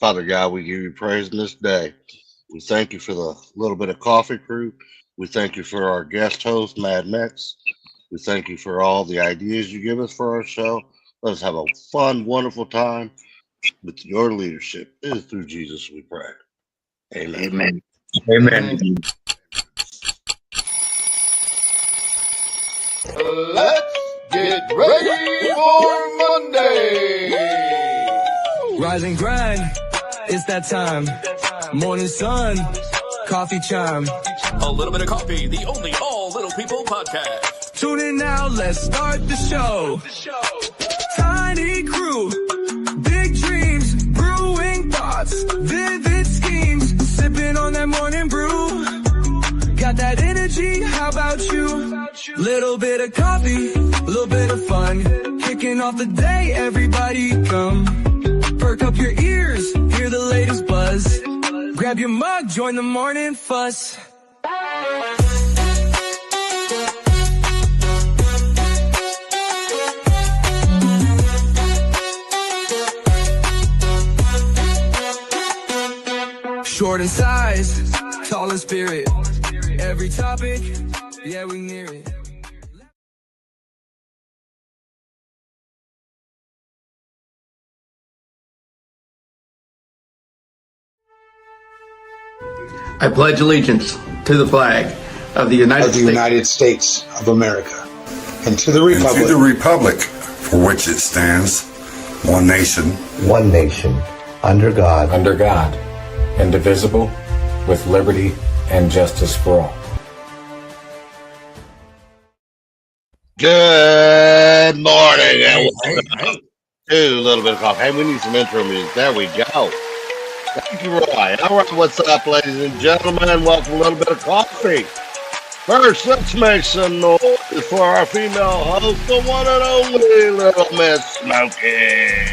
Father God, we give you praise in this day. We thank you for the little bit of coffee crew. We thank you for our guest host, Mad Mex. We thank you for all the ideas you give us for our show. Let us have a fun, wonderful time with your leadership. It is through Jesus we pray. Amen. Amen. Amen. Let's get ready for Monday. Rise and grind, it's that time. Morning sun, coffee chime. A little bit of coffee, the only All Little People podcast. Tune in now, let's start the show. Tiny crew, big dreams, brewing thoughts, vivid schemes, sipping on that morning brew. Got that energy, how about you? Little bit of coffee, little bit of fun. Kicking off the day, everybody come. Perk up your ears, hear the latest buzz. Grab your mug, join the morning fuss. Short in size, tall in spirit. Every topic, yeah, we near it. I pledge allegiance to the flag of the United States of America, and to the republic for which it stands, one nation, under God, indivisible, with liberty and justice for all. Good morning, and welcome to a little bit of coffee. Hey, we need some intro music. There we go. Thank you, Roy. All right, what's up, ladies and gentlemen? Welcome to a little bit of coffee. First, let's make some noise for our female host, the one and only Little Miss Smokey.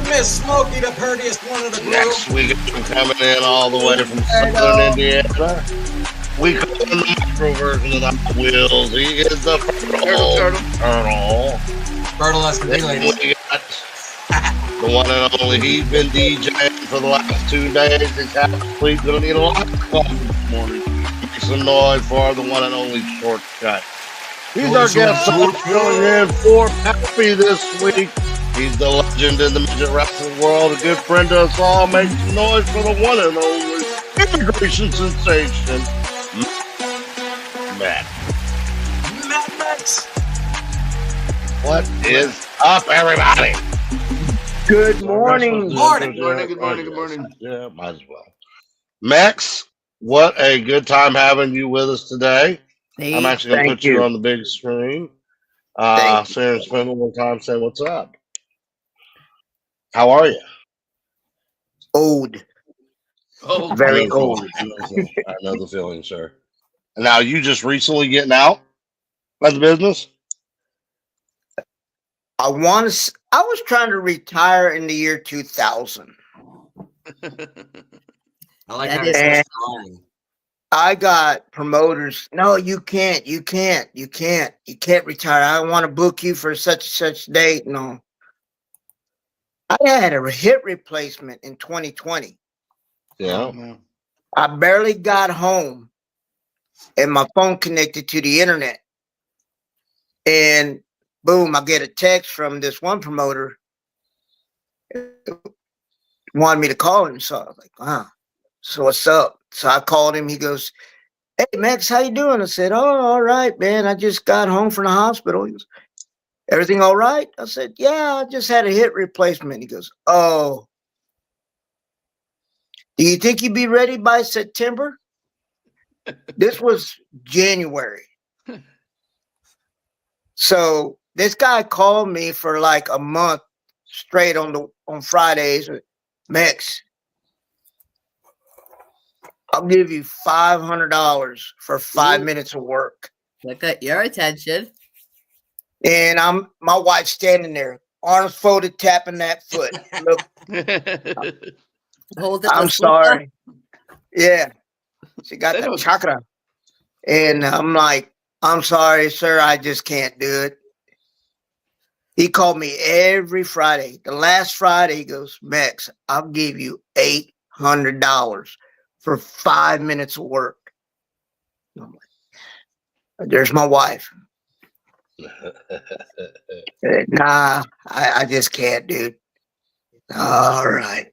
Miss Smokey, the prettiest one of the group. Next week, I'm coming in all the way from Southern Indiana. We call him the micro version of the wheels. He is the turtle. Fertilize can be ladies. We got the one and only. He's been DJing for the last 2 days. He's half asleep. Gonna need a lot of coffee this morning. Make some noise for the one and only Shortcut. He's our guest host filling in for Happy this week. He's the legend in the midget wrestling world, a good friend to us all. Make some noise for the one and only immigration sensation, Matt. Max. What is up, everybody? Good morning. Good morning. Yeah, might as well. Max, what a good time having you with us today. I'm actually going to put you on the big screen. Sarah, spend a little time saying what's up. How are you? Old. Very old. I know the feeling, sir. And now you just recently getting out of the business? I was trying to retire in the year 2000. I like how you're lying. I got promoters. No, you can't retire. I want to book you for such date. No. I had a hip replacement in 2020. Yeah. I barely got home and my phone connected to the internet. And boom, I get a text from this one promoter. Wanted me to call him. So I was like, wow. So what's up? So I called him. He goes, hey, Max, how you doing? I said, oh, all right, man. I just got home from the hospital. He goes, everything all right? I said, yeah, I just had a hip replacement. He goes, oh. Do you think you'd be ready by September? This was January. So this guy called me for like a month straight on Fridays. Max, I'll give you $500 for 5 minutes of work. Look at your attention. And my wife's standing there, arms folded, tapping that foot. Look, Hold it. I'm sorry. Yeah, she got that chakra. And I'm like, I'm sorry, sir, I just can't do it. He called me every Friday. The last Friday, he goes, Max, I'll give you $800 for 5 minutes of work. I'm like, there's my wife. Nah, I just can't, dude. All right.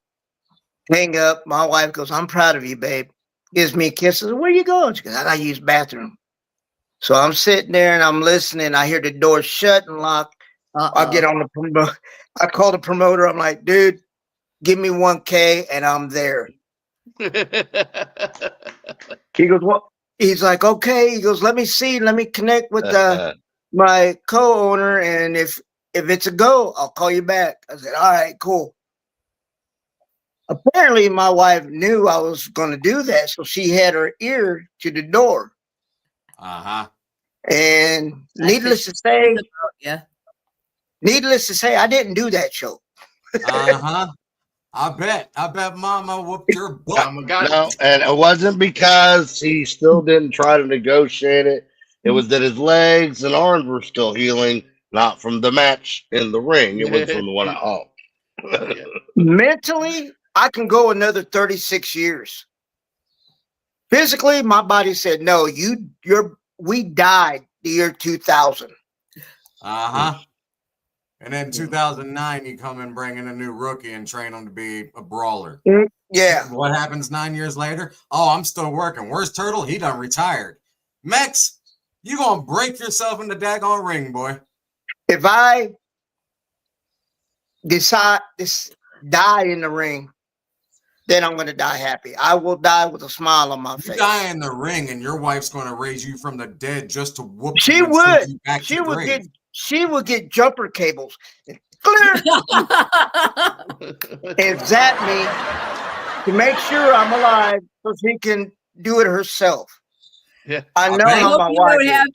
Hang up. My wife goes, I'm proud of you, babe. Gives me a kiss. Says, where you going? She goes, I got to use the bathroom. So I'm sitting there and I'm listening. I hear the door shut and lock. I get on the promoter. I call the promoter. I'm like, dude, give me $1K and I'm there. He goes, what? He's like, okay. He goes, let me see. Let me connect with my co-owner. And if it's a go, I'll call you back. I said, all right, cool. Apparently, my wife knew I was going to do that. So she had her ear to the door. Uh-huh. And needless to say, I didn't do that show. Uh-huh. I bet Mama whooped your butt. No, and it wasn't because he still didn't try to negotiate it. It was that his legs and arms were still healing, not from the match in the ring. It was from the one at home. Mentally, I can go another 36 years. Physically, my body said, no, we died the year 2000. Uh-huh. And then 2009, you come and bring in a new rookie and train him to be a brawler. Yeah. What happens 9 years later? Oh, I'm still working. Where's Turtle? He done retired. Mex, you gonna break yourself in the daggone ring, boy. If I decide to die in the ring, then I'm going to die happy. I will die with a smile on my face. You die in the ring, and your wife's going to raise you from the dead just to whoop she you. Would. You back She to would grave. get. She would get jumper cables and clear and zap me to make sure I'm alive, so she can do it herself. Yeah, I know I how hope my you wife don't is. have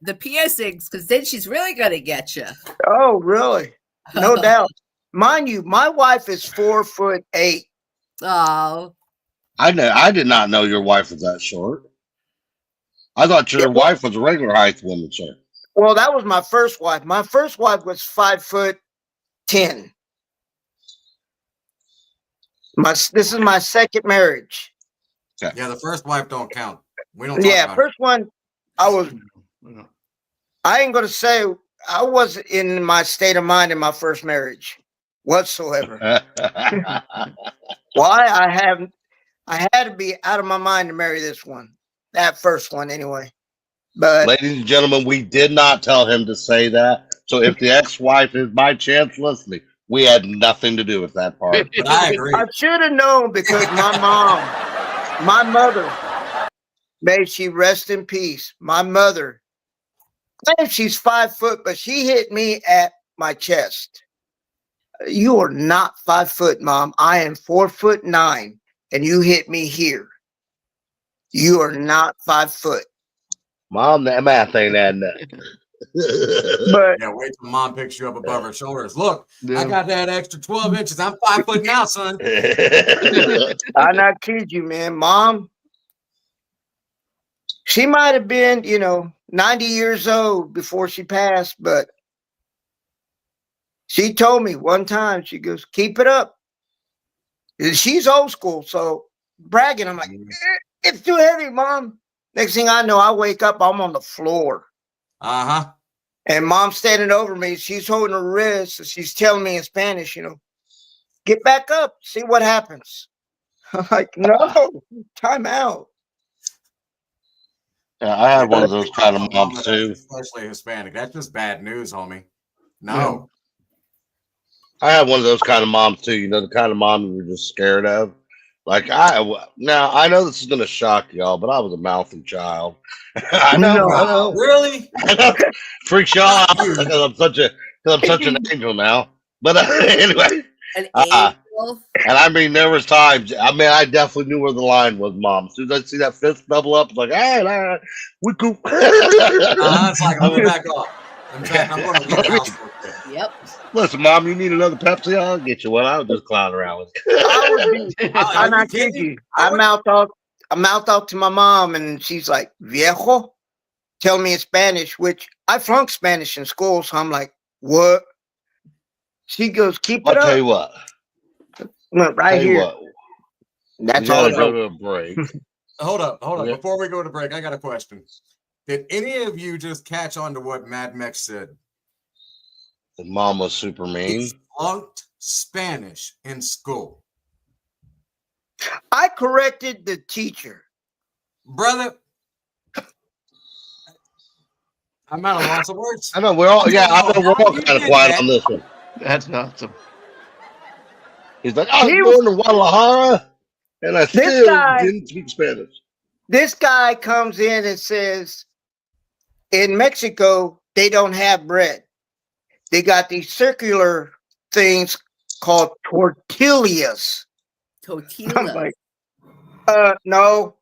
the piercings, because then she's really going to get you. Oh, really? No doubt. Mind you, my wife is 4'8". Oh. I did not know your wife was that short. I thought your wife was a regular height woman, sir. Well, that was my first wife. My first wife was 5'10". This is my second marriage. Okay. Yeah, the first wife don't count. We don't. Yeah, talk first one, I ain't gonna say I wasn't in my state of mind in my first marriage whatsoever. Why? I had to be out of my mind to marry this one. That first one, anyway. But ladies and gentlemen, we did not tell him to say that. So if the ex-wife is by chance listening, we had nothing to do with that part. But I agree. I should have known because my mother, may she rest in peace. My mother, claims she's 5 foot, but she hit me at my chest. You are not 5 foot, Mom. I am 4'9", and you hit me here. You are not 5 foot. Mom, that math ain't adding up. But yeah, wait till Mom picks you up above her shoulders. Look, I got that extra 12 inches. I'm 5 foot now, son. I not kid you, man. Mom, she might have been, 90 years old before she passed, but she told me one time, she goes, keep it up. And she's old school, so bragging. I'm like, it's too heavy, Mom. Next thing I know, I wake up, I'm on the floor. Uh-huh. And Mom's standing over me. She's holding her wrist. And she's telling me in Spanish, get back up, see what happens. I'm like, no, time out. Yeah, I had one of those kind of moms too. Especially Hispanic. That's just bad news, homie. No. I had one of those kind of moms too. The kind of mom you were just scared of. Like now I know this is gonna shock y'all, but I was a mouthy child. I know. Really? I know. Freaks y'all out because I'm such an angel now. But anyway, An angel. and I mean there was times. I mean I definitely knew where the line was, Mom. As soon as I see that fist double up, it's like, hey, all right, we cool. It's like I'm gonna back off. I'm going to leave the house. Yep. Listen, Mom, you need another Pepsi? I'll get you one. I was just clowning around with you. I'm not kidding you. I mouthed off to my mom, and she's like, viejo? Tell me in Spanish, which I flunked Spanish in school, so I'm like, what? She goes, keep I'll it tell up. you what. Went right Tell you here. what. That's We gotta all. go to a break. Hold up. Yeah. Before we go to break, I got a question. Did any of you just catch on to what Mad Mex said? The mama's super mean. He flunked Spanish in school. I corrected the teacher. Brother, I'm at a loss of words. I know we're all we're all kind of quiet on this one. That's awesome. He's like, I was born in Guadalajara and I still didn't speak Spanish. This guy comes in and says, in Mexico, they don't have bread. They got these circular things called tortillas. Tortillas. I'm like, no.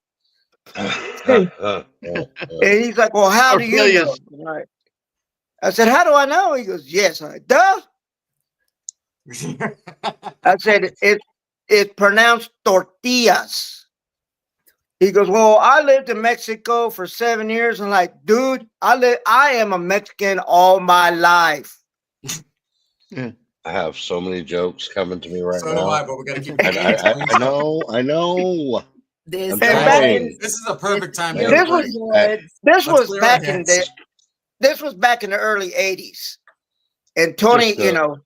And he's like, well, how do you know? Right. I said, how do I know? He goes, yes. I duh. I said, it's pronounced tortillas. He goes, well, I lived in Mexico for 7 years. I'm like, dude, I am a Mexican all my life. I have so many jokes coming to me right now. So do I, but we got to keep I know. This is a perfect time. This was back in the early 80s. And Tony,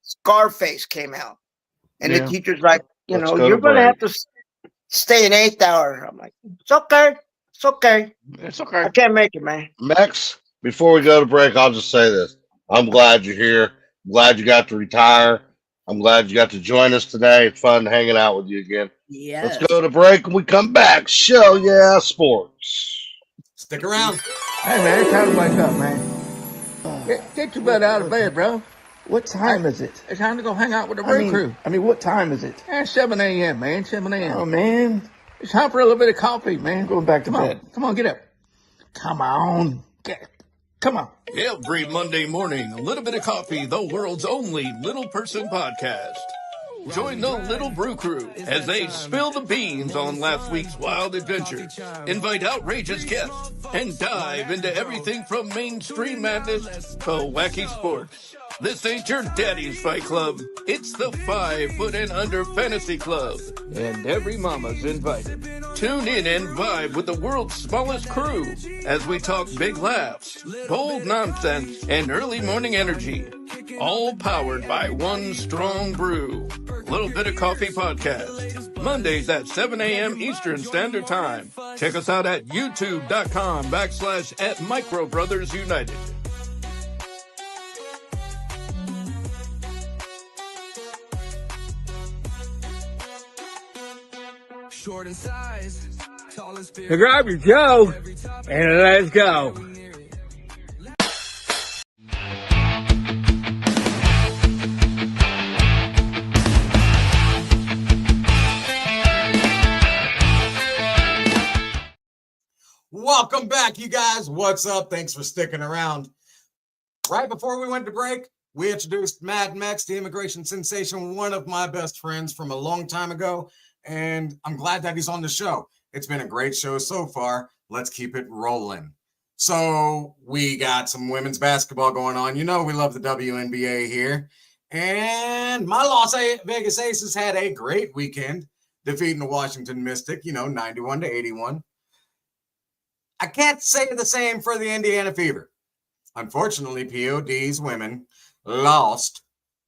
Scarface came out. And the teacher's like, you're going to have to stay in 8th hour. I'm like, it's okay. It's okay. It's okay. I can't make it, man. Max, before we go to break, I'll just say this. I'm glad you're here. I'm glad you got to retire. I'm glad you got to join us today. It's fun hanging out with you again. Yeah. Let's go to break and we come back. Show yeah, sports. Stick around. Hey, man, it's time to wake up, man. Get your butt out of bed, bro. What time is it? It's time to go hang out with the road crew. I mean, what time is it? 7 a.m., man. 7 a.m. Oh, man. It's time for a little bit of coffee, man. I'm going back to bed. Come on, get up. Come on. Come on. Every Monday morning, a little bit of coffee, the world's only little person podcast. Join the Little Brew Crew as they spill the beans on last week's wild adventures, invite outrageous guests, and dive into everything from mainstream madness to wacky sports. This ain't your daddy's fight club. It's the 5 foot and under fantasy club. And every mama's invited. Tune in and vibe with the world's smallest crew as we talk big laughs, bold nonsense, and early morning energy. All powered by one strong brew. Little Bit of Coffee Podcast. Mondays at 7 a.m. Eastern Standard Time. Check us out at youtube.com/@MicroBrothersUnited. Short in size, tall and spirit. Now grab your Joe and let's go. Welcome back, you guys. What's up? Thanks for sticking around. Right before we went to break, we introduced Mad Mex, the immigration sensation, one of my best friends from a long time ago, and I'm glad that he's on the show. It's been a great show so far. Let's keep it rolling. So we got some women's basketball going on. You know we love the WNBA here. And my Las Vegas Aces had a great weekend, defeating the Washington Mystic, 91-81. I can't say the same for the Indiana Fever. Unfortunately, POD's women lost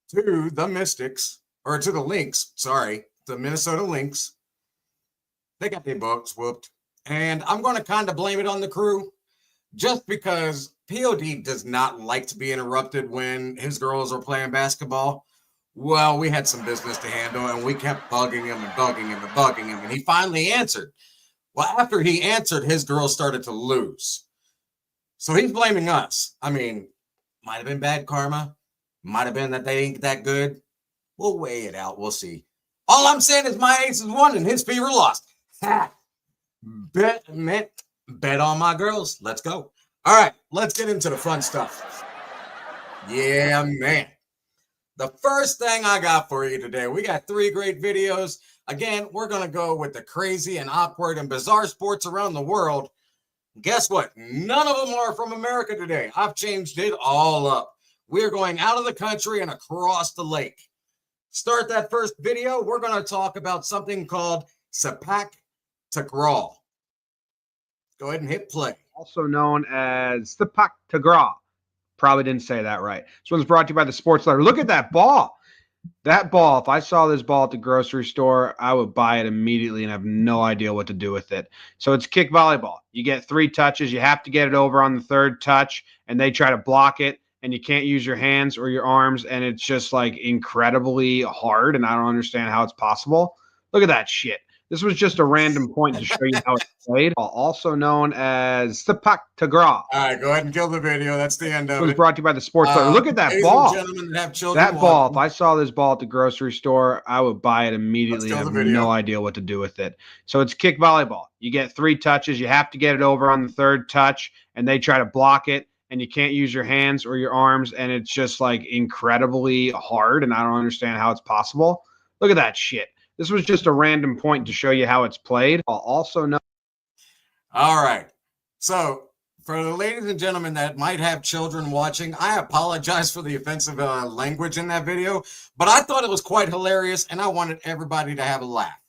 to the Mystics, or to the Lynx, the Minnesota Lynx. They got their butts whooped. And I'm going to kind of blame it on the crew, just because POD does not like to be interrupted when his girls are playing basketball. Well, we had some business to handle, and we kept bugging him and bugging him and bugging him, and he finally answered. Well, after he answered, his girls started to lose. So he's blaming us. I mean, might have been bad karma. Might have been that they ain't that good. We'll weigh it out. We'll see. All I'm saying is my Aces won and his Fever lost. Ha! Bet on my girls. Let's go. All right, let's get into the fun stuff. Yeah, man. The first thing I got for you today, we got 3 great videos. Again, we're going to go with the crazy and awkward and bizarre sports around the world. Guess what? None of them are from America today. I've changed it all up. We are going out of the country and across the lake. Start that first video. We're going to talk about something called sepak takraw. Go ahead and hit play. Also known as sepak takraw. Probably didn't say that right. This one's brought to you by the Sports Letter. Look at that ball. That ball, if I saw this ball at the grocery store, I would buy it immediately and have no idea what to do with it. So it's kick volleyball. You get 3 touches. You have to get it over on the 3rd touch, and they try to block it, and you can't use your hands or your arms, and it's just like incredibly hard, and I don't understand how it's possible. Look at that shit. This was just a random point to show you how it's played. Also known as sepak takraw. All right, go ahead and kill the video. That's the end of it. It was brought to you by the Sports Letter. Look at that ball. That ball, if I saw this ball at the grocery store, I would buy it immediately and have no idea what to do with it. So it's kick volleyball. You get 3 touches. You have to get it over on the 3rd touch, and they try to block it, and you can't use your hands or your arms, and it's just like incredibly hard, and I don't understand how it's possible. Look at that shit. This was just a random point to show you how it's played. I'll also know. All right. So for the ladies and gentlemen that might have children watching, I apologize for the offensive language in that video, but I thought it was quite hilarious, and I wanted everybody to have a laugh.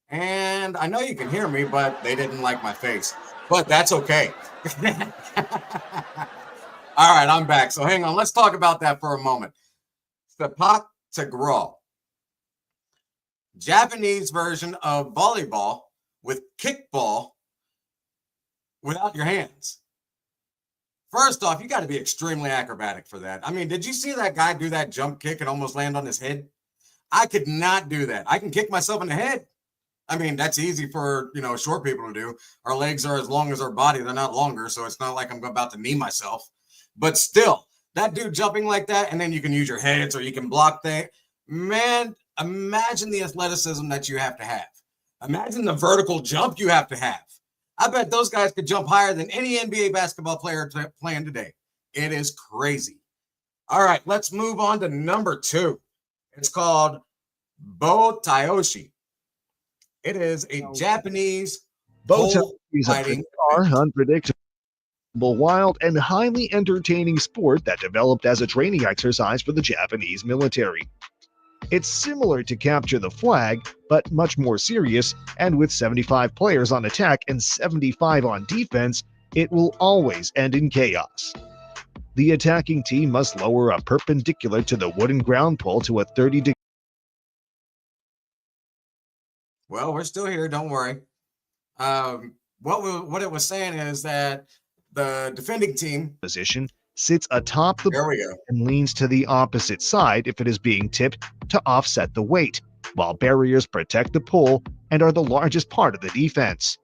And I know you can hear me, but they didn't like my face. But that's okay. All right, I'm back. So hang on. Let's talk about that for a moment. Sepak takraw. Japanese version of volleyball with kickball without your hands. First off, you got to be extremely acrobatic for that. I mean, did you see that guy do that jump kick and almost land on his head? I could not do that. I can kick myself in the head. I mean, that's easy for, short people to do. Our legs are as long as our body. They're not longer, so it's not like I'm about to knee myself. But still, that dude jumping like that, and then you can use your heads or you can block that. Man, imagine the athleticism that you have to have. Imagine the vertical jump you have to have. I bet those guys could jump higher than any NBA basketball player playing today. It is crazy. All right, let's move on to number 2. It's called bo taoshi. It is a Japanese pole fighting. Unpredictable, wild, and highly entertaining sport that developed as a training exercise for the Japanese military. It's similar to capture the flag, but much more serious, and with 75 players on attack and 75 on defense, it will always end in chaos. The attacking team must lower a perpendicular to the wooden ground pole to a 30-degree. Well, we're still here. Don't worry. What it was saying is that the defending team position sits atop the there we go. And leans to the opposite side if it is being tipped to offset the weight, while barriers protect the pole and are the largest part of the defense.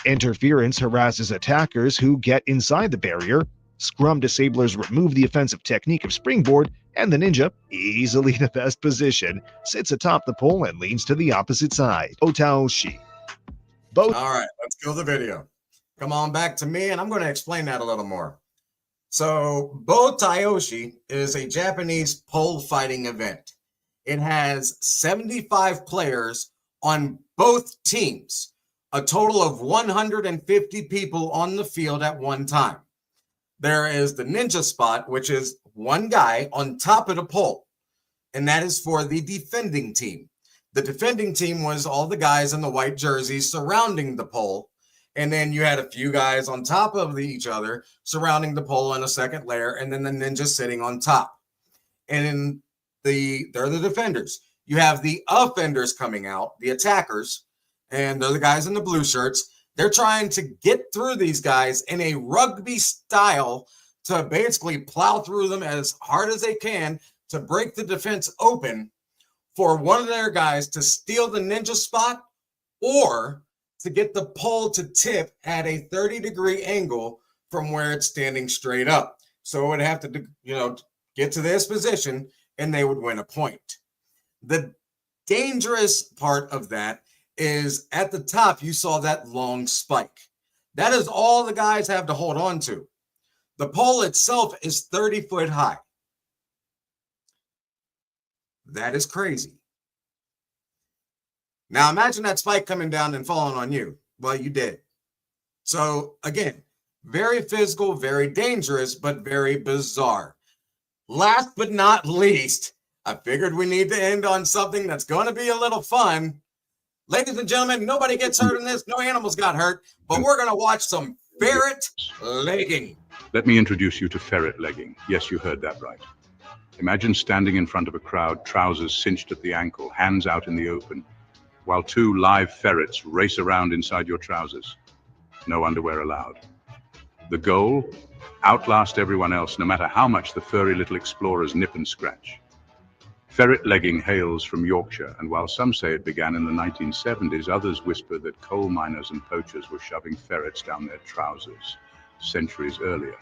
Interference harasses attackers who get inside the barrier. Scrum disablers remove the offensive technique of springboard, and the ninja, easily the best position, sits atop the pole and leans to the opposite side. Otaoshi. All right, let's go to the video. Come on back to me, and I'm going to explain that a little more. So, bo taoshi is a Japanese pole fighting event. It has 75 players on both teams, a total of 150 people on the field at one time. There is the ninja spot, which is one guy on top of the pole, and that is for the defending team. The defending team was all the guys in the white jerseys surrounding the pole, and then you had a few guys on top of each other surrounding the pole in a second layer, and then the ninja sitting on top. And they're the defenders. You have the offenders coming out, the attackers, and they're the guys in the blue shirts. They're trying to get through these guys in a rugby style to basically plow through them as hard as they can to break the defense open for one of their guys to steal the ninja spot or to get the pole to tip at a 30-degree angle from where it's standing straight up. So it would have to, get to this position and they would win a point. The dangerous part of that is at the top, you saw that long spike. That is all the guys have to hold on to. The pole itself is 30 foot high. That is crazy. Now imagine that spike coming down and falling on you. Well, you did. So again, very physical, very dangerous, but very bizarre. last but not least, I figured we need to end on something that's going to be a little fun. Ladies and gentlemen, nobody gets hurt in this. No animals got hurt, but we're going to watch some ferret legging. Let me introduce you to ferret legging. Yes, you heard that right. Imagine standing in front of a crowd, trousers cinched at the ankle, hands out in the open, while 2 live ferrets race around inside your trousers. No underwear allowed. The goal? Outlast everyone else, no matter how much the furry little explorers nip and scratch. Ferret legging hails from Yorkshire, and while some say it began in the 1970s, others whisper that coal miners and poachers were shoving ferrets down their trousers centuries earlier.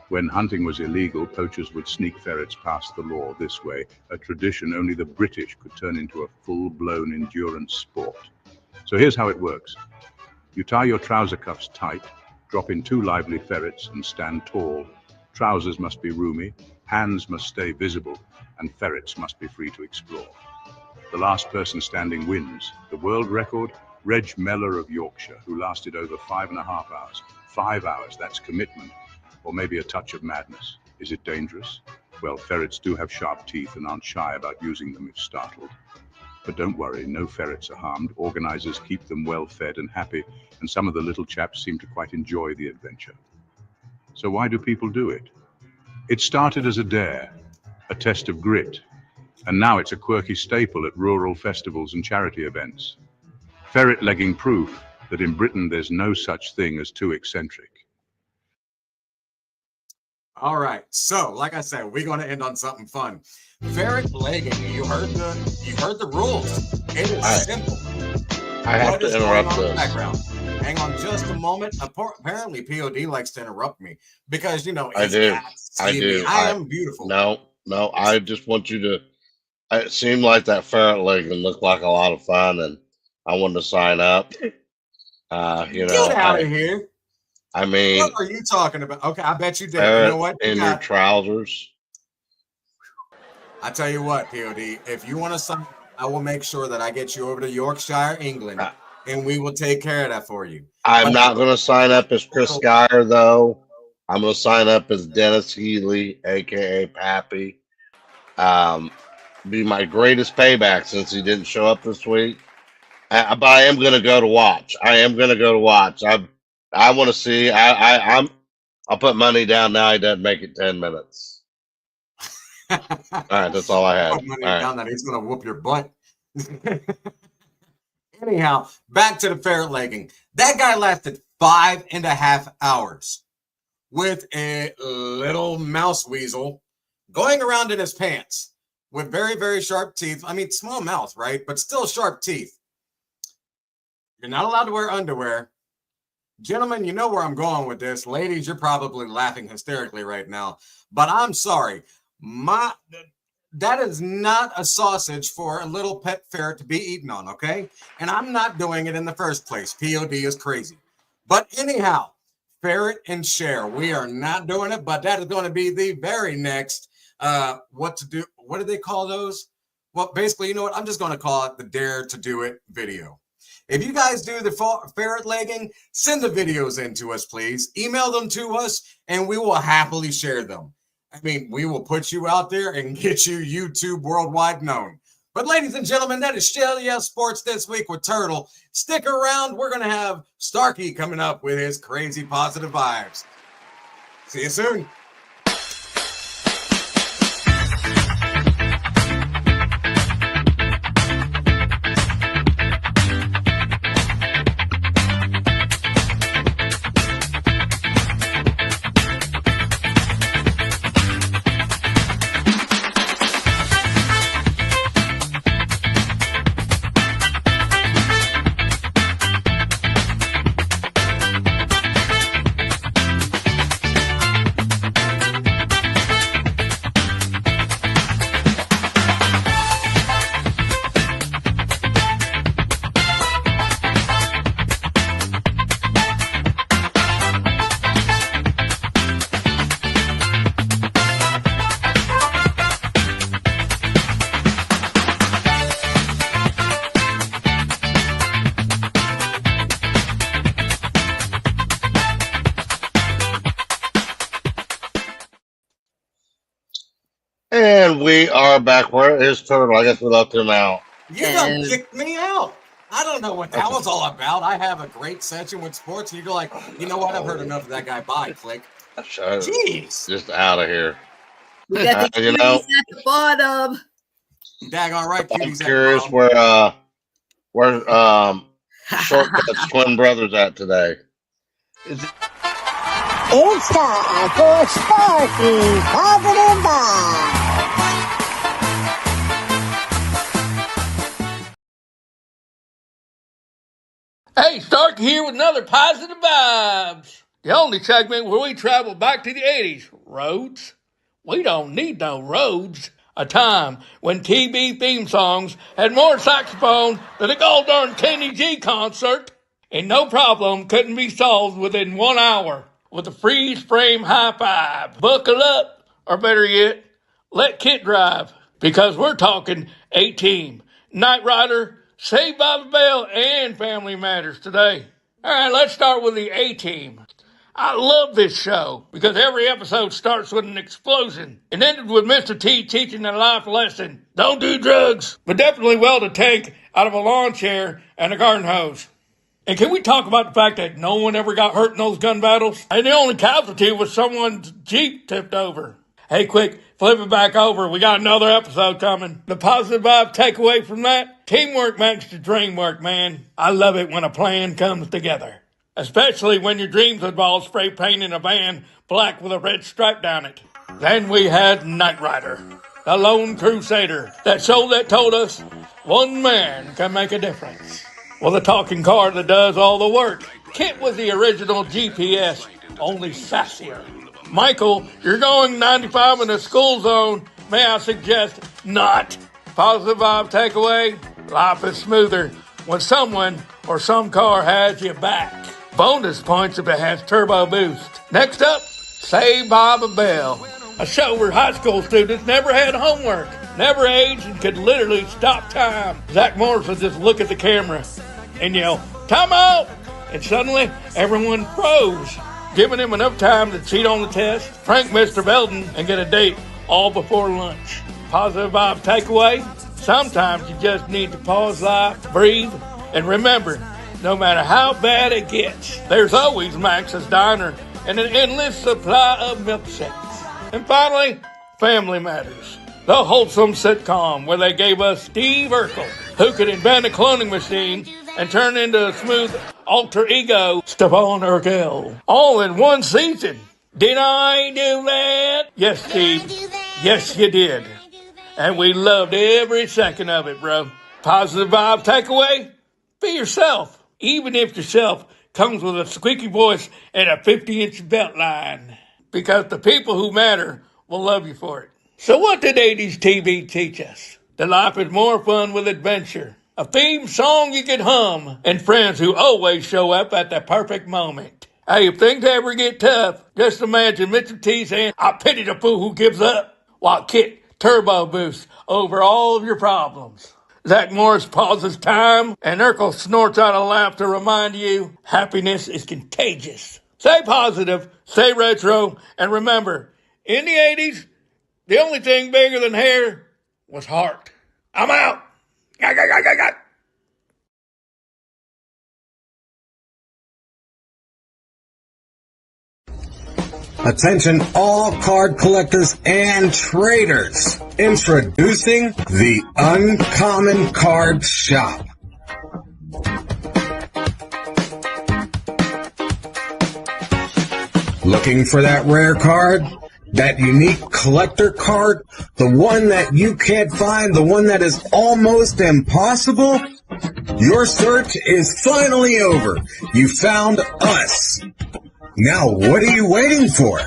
When hunting was illegal, poachers would sneak ferrets past the law this way, a tradition only the British could turn into a full-blown endurance sport. So here's how it works. You tie your trouser cuffs tight, drop in 2 lively ferrets, and stand tall. Trousers must be roomy, hands must stay visible, and ferrets must be free to explore. The last person standing wins. The world record, Reg Meller of Yorkshire, who lasted over 5.5 hours. 5 hours, that's commitment. Or maybe a touch of madness. Is it dangerous? Well, ferrets do have sharp teeth and aren't shy about using them if startled. But don't worry, no ferrets are harmed. Organizers keep them well fed and happy, and some of the little chaps seem to quite enjoy the adventure. So why do people do it? It started as a dare, a test of grit, and now it's a quirky staple at rural festivals and charity events. Ferret legging proof that in Britain there's no such thing as too eccentric. All right, so like I said, we're going to end on something fun. Ferret legging. You heard the rules. It is simple. I have to interrupt this. Background. Hang on just a moment. Apparently, POD likes to interrupt me because I do. I am beautiful. No. I just want you to. It seemed like that ferret legging looked like a lot of fun, and I wanted to sign up. Get out of here. I mean, what are you talking about? Okay, I bet you did. You know what? In your trousers. I tell you what, POD, if you want to sign, I will make sure that I get you over to Yorkshire, England, and we will take care of that for you. I'm not going to sign up as Chris Geyer, though. I'm going to sign up as Dennis Healy, a.k.a. Pappy. Be my greatest payback since he didn't show up this week. But I am going to go to watch. I want to see. I'll put money down now. He doesn't make it 10 minutes. All right, that's all I had. Put money down that he's going to whoop your butt. Anyhow, back to the ferret legging. That guy lasted 5.5 hours with a little mouse weasel going around in his pants with very, very sharp teeth. I mean, small mouth, right? But still sharp teeth. You're not allowed to wear underwear. Gentlemen, you know where I'm going with this. Ladies, you're probably laughing hysterically right now. But I'm sorry. That is not a sausage for a little pet ferret to be eaten on, okay? And I'm not doing it in the first place. POD is crazy. But anyhow, ferret and share. We are not doing it, but that is going to be the very next what to do. What do they call those? Well, basically, you know what? I'm just going to call it the Dare to Do It video. If you guys do the ferret legging, send the videos in to us, please. Email them to us, and we will happily share them. I mean, we will put you out there and get you YouTube worldwide known. But ladies and gentlemen, that is yesteryear Sports this week with Turtle. Stick around. We're going to have Starkey coming up with his crazy positive vibes. See you soon. And we are back. Where is Turtle? I guess we left him out. You done kicked me out. I don't know what that was all about. I have a great session with sports, and you're like, you know what? I've heard enough of that guy. Bye, click. Jeez. Just out of here. We got the You cuties know, at the bottom. Daggone right, I'm cuties at the curious bottom. where Shortcut's twin brothers at today. It's time for Sparky Positive Vibes. Hey, Stark here with another Positive Vibes. The only segment where we travel back to the 80s. Roads? We don't need no roads. A time when TV theme songs had more saxophone than a gold darn Kenny G concert. And no problem couldn't be solved within 1 hour with a freeze frame high five. Buckle up, or better yet, let Kit drive. Because we're talking A-Team, Knight Rider, Saved by the Bell, and Family Matters today. All right, let's start with the A-Team. I love this show because every episode starts with an explosion and ended with Mr. T teaching a life lesson. Don't do drugs, but definitely weld a tank out of a lawn chair and a garden hose. And can we talk about the fact that no one ever got hurt in those gun battles? And the only casualty was someone's Jeep tipped over. Hey, quick, flip it back over. We got another episode coming. The positive vibe takeaway from that? Teamwork makes the dream work, man. I love it when a plan comes together. Especially when your dreams involve spray painting a van black with a red stripe down it. Then we had Knight Rider, the lone crusader, that show that told us one man can make a difference. Well, the talking car that does all the work. Kit was the original GPS, only sassier. Michael, you're going 95 in the school zone. May I suggest not? Positive vibe takeaway, life is smoother when someone or some car has your back. Bonus points if it has turbo boost. Next up, Saved by the Bell, a show where high school students never had homework, never aged, and could literally stop time. Zach Morris would just look at the camera and yell, "Time out!" And suddenly, everyone froze, giving him enough time to cheat on the test, prank Mr. Belden, and get a date all before lunch. Positive vibe takeaway, sometimes you just need to pause life, breathe, and remember, no matter how bad it gets, there's always Max's Diner and an endless supply of milkshakes. And finally, Family Matters, the wholesome sitcom where they gave us Steve Urkel, who could invent a cloning machine and turn into a smooth alter ego, Stephon Urkel, all in one season. Did I do that? Yes, Steve. Yes, you did. And we loved every second of it, bro. Positive vibe takeaway? Be yourself. Even if yourself comes with a squeaky voice and a 50-inch belt line. Because the people who matter will love you for it. So what did 80s TV teach us? That life is more fun with adventure. A theme song you can hum. And friends who always show up at the perfect moment. Hey, if things ever get tough, just imagine Mr. T saying, "I pity the fool who gives up," while Kit turbo boosts over all of your problems. Zach Morris pauses time, and Urkel snorts out a laugh to remind you happiness is contagious. Stay positive, stay retro, and remember, in the 80s, the only thing bigger than hair was heart. I'm out. Attention all card collectors and traders. Introducing the Uncommon Card Shop. Looking for that rare card? That unique collector card? The one that you can't find? The one that is almost impossible? Your search is finally over. You found us. Now, what are you waiting for?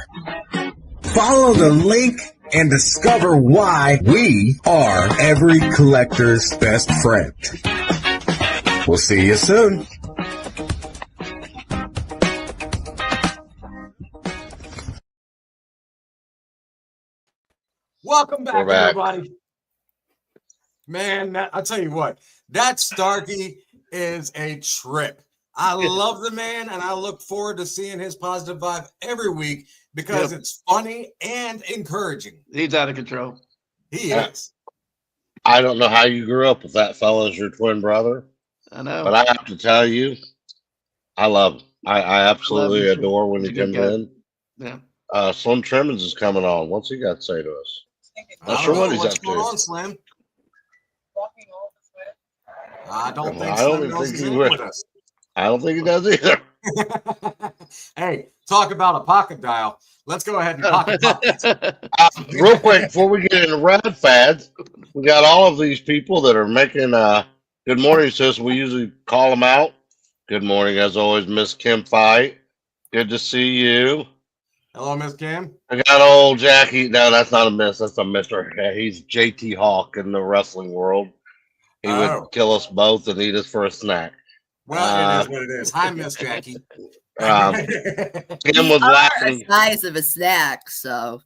Follow the link and discover why we are every collector's best friend. We'll see you soon. Welcome back, We're back. everybody. Man, I'll tell you what, that Starkey is a trip. I love the man, and I look forward to seeing his positive vibe every week because it's funny and encouraging. He's out of control. He is. I don't know how you grew up with that fella as your twin brother, I know. but I have to tell you, I love him. I Love absolutely him too. adore when He's he a good comes guy. in. Yeah. Slim Trimmins is coming on. What's he got to say to us? I Not don't sure what know he's what's up going to. on, Slim. I don't think I don't Slim even knows think he's he in would. with us. I don't think he does either. Hey, talk about a pocket dial. Let's go ahead and pocket pop this. Real quick, before we get into Rad Fads, we got all of these people that are making good morning to us. We usually call them out. Good morning, as always, Miss Kim Fight. Good to see you. Hello, Miss Kim. I got old Jackie. No, that's not a miss. That's a mister. Yeah, he's JT Hawk in the wrestling world. He would kill us both and eat us for a snack. Well, it is what it is. Hi, Miss Jackie. Kim We was are laughing. a size of a snack, so.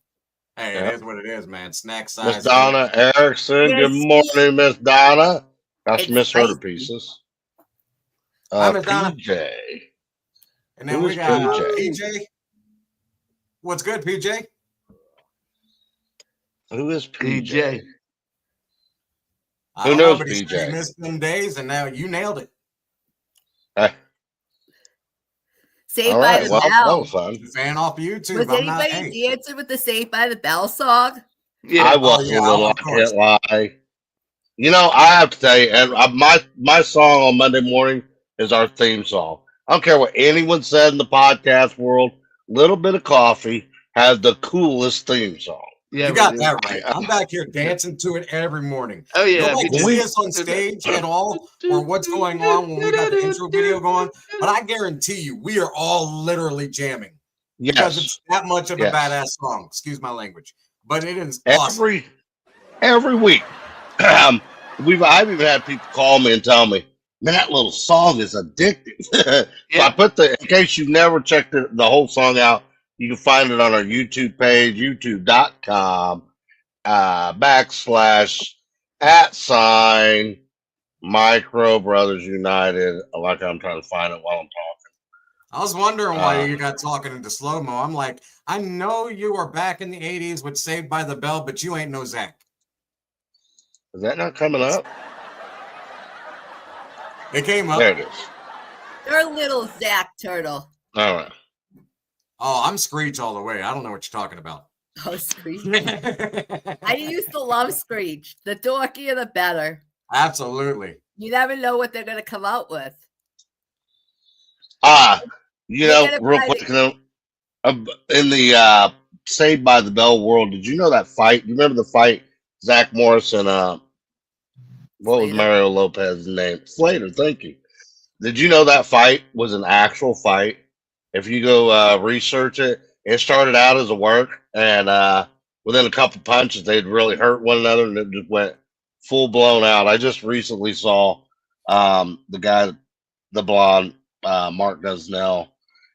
Hey, it is what it is, man. Snack Miss size. Donna Erickson. Yes, Good morning, Miss Donna. That's It's misheard her spicy. pieces. Hi, Miss Donna. PJ. And then Who we is got PJ? PJ. What's good, PJ? Who is PJ? I Who don't know, knows but he said PJ? he missed them days, and now you nailed it. Saved All by right, the well, that Bell. was fun. Fan off YouTube. Was I'm not. anybody Hey, dancing with the Saved by the Bell song? I was a little. I can't lie. You know, I have to tell you, and my song on Monday morning is our theme song. I don't care what anyone said in the podcast world. Little Bit of Coffee has the coolest theme song. Yeah, you got that right. I'm back here dancing to it every morning. Oh, yeah, Nobody me can too. see us on stage at all or what's going on when we got the intro video going, but I guarantee you, we are all literally jamming because it's that much of a badass song. Excuse my language, but it is awesome. Every week. I've even had people call me and tell me, man, that little song is addictive. So I put in case you've never checked the whole song out, you can find it on our YouTube page, youtube.com / Micro Brothers United. Like I'm trying to find it while I'm talking. I was wondering why you got talking into slow-mo. I'm like, I know you are back in the 80s with Saved by the Bell, but you ain't no Zach. Is that not coming up? It came up. There it is. You're a little Zach Turtle. All right. Oh, I'm Screech all the way. I don't know what you're talking about. Oh, Screech. I used to love Screech. The dorkier, the better. Absolutely. You never know what they're going to come out with. You know, real quick, in the Saved by the Bell world, did you know that fight? You remember the fight Zach Morris and what was Mario Lopez's name? Slater, thank you. Did you know that fight was an actual fight? If you go research it, it started out as a work, and within a couple punches, they'd really hurt one another, and it just went full blown out. I just recently saw the guy, the blonde, Mark Gosnell,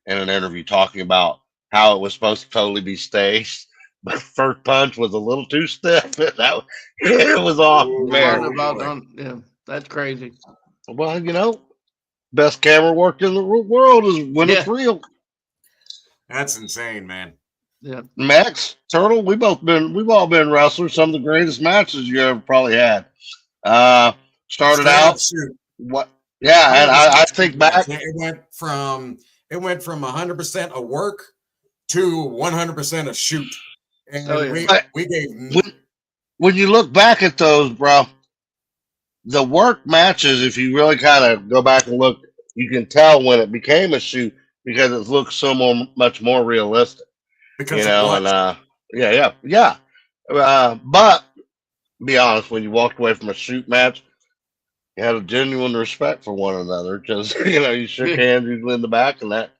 in an interview talking about how it was supposed to totally be staged, but first punch was a little too stiff. It was off. Yeah, that's crazy. Well, you know, best camera work in the world is when it's real. That's insane, man. Yeah. Max, Turtle, we've all been wrestlers. Some of the greatest matches you ever probably had. Started out. What? Yeah, and I think back. It went from 100% a work to 100% a shoot. And we gave. When you look back at those, bro, the work matches, if you really kind of go back and look, you can tell when it became a shoot because it looks so much more realistic. Because you know, and but be honest, when you walked away from a shoot match, you had a genuine respect for one another because you know you shook hands usually in the back, and that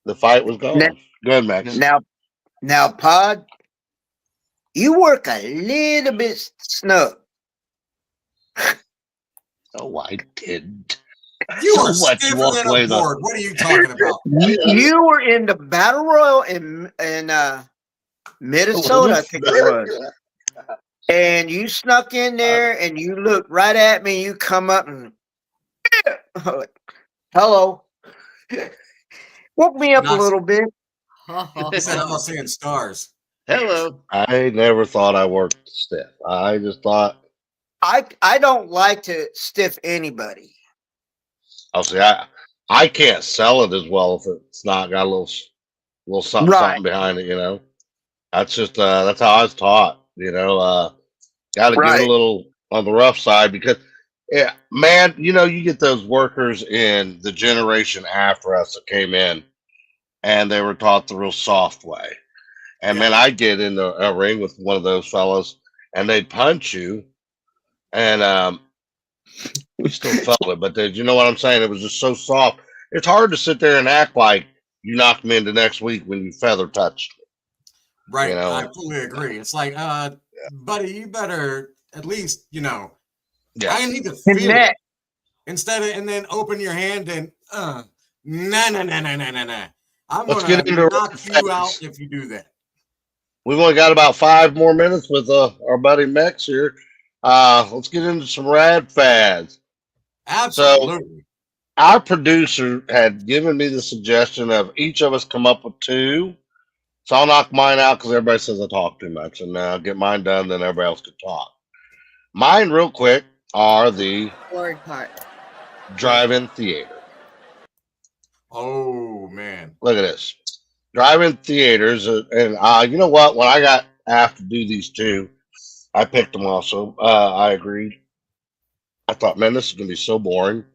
the fight was gone. Good, Max. Now, Pod, you work a little bit snug. Oh, I didn't. You So were much stiffer walked than away, a though. board. What are you talking about? You were in the Battle Royal in Minnesota, I think it was. And you snuck in there and you looked right at me. You come up and hello. Woke me up a little bit. He said, I'm not seeing stars. Hello. I never thought I worked stiff. I just thought, I don't like to stiff anybody. I'll see, I can't sell it as well if it's not got a little something Right. something behind it. That's just that's how I was taught. Got to give it a Right. little on the rough side because, yeah, man, you get those workers in the generation after us that came in, and they were taught the real soft way. And man, I'd get in a ring with one of those fellows, and they'd punch you, and you still felt it. But you know what I'm saying? It was just so soft. It's hard to sit there and act like you knocked me into next week when you feather touched me. Right. I fully agree. It's like, buddy, you better at least, I need to feel it instead of, and then open your hand and, nah. I'm Let's going get to into knock Radds you and out Fads. if you do that. We've only got about 5 more minutes with our buddy Mex here. Let's get into some rad fads. Absolutely. So our producer had given me the suggestion of each of us come up with 2. So I'll knock mine out because everybody says I talk too much, and I'll get mine done, then everybody else can talk. Mine, real quick, are the Word part. drive-in theater. Oh, man. Look at this. Drive-in theaters, and you know what? When I got asked to do these 2, I picked them also. I agreed. I thought, man, this is going to be so boring.